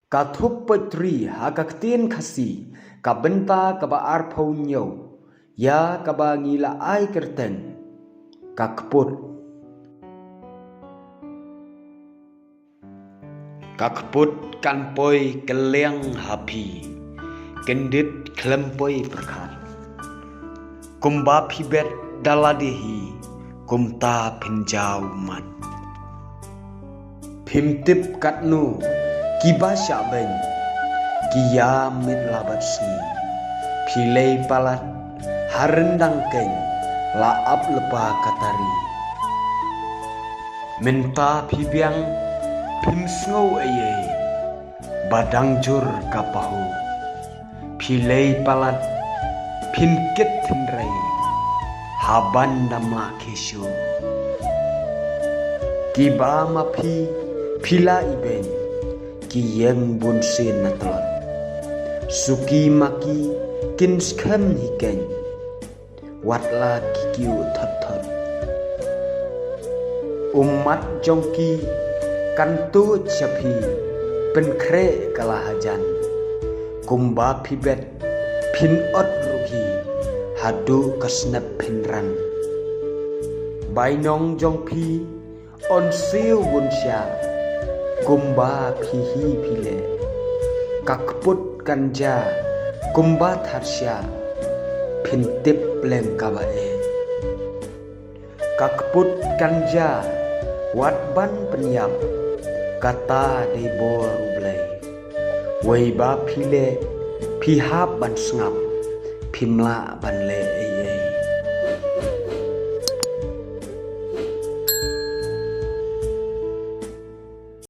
Kathup petri hakaktien khasi kabenta kaba arphau nyau ya kaba ngila ai kerteng kakput kanpoi keleng hapi kendit klempoi perkat kumba phibet daladehi kumta pinjau man phimtip katnu kiba syabeng kiya min labat sni philei palat harendang keng laap lepa katari menta phibiang phimsngau aye badang jur kapahu philei palat phinkit thinrai haban damla keshu kiba mapi phila iben kiyeng bunsin natlon suki maki kin skhem hiken watla kikiu thot umat jongki kantu chapi penkre kalahajan kumba phibet phin ot ruhi hadu kasnap phinran bainong jongpi on siu bunsya kumba phihi phile kakput kanja kumba tharsya phintip leng kabae kakput kanja watban penyap kata de bor ublai weiba phile phihap ban sngap phimla ban le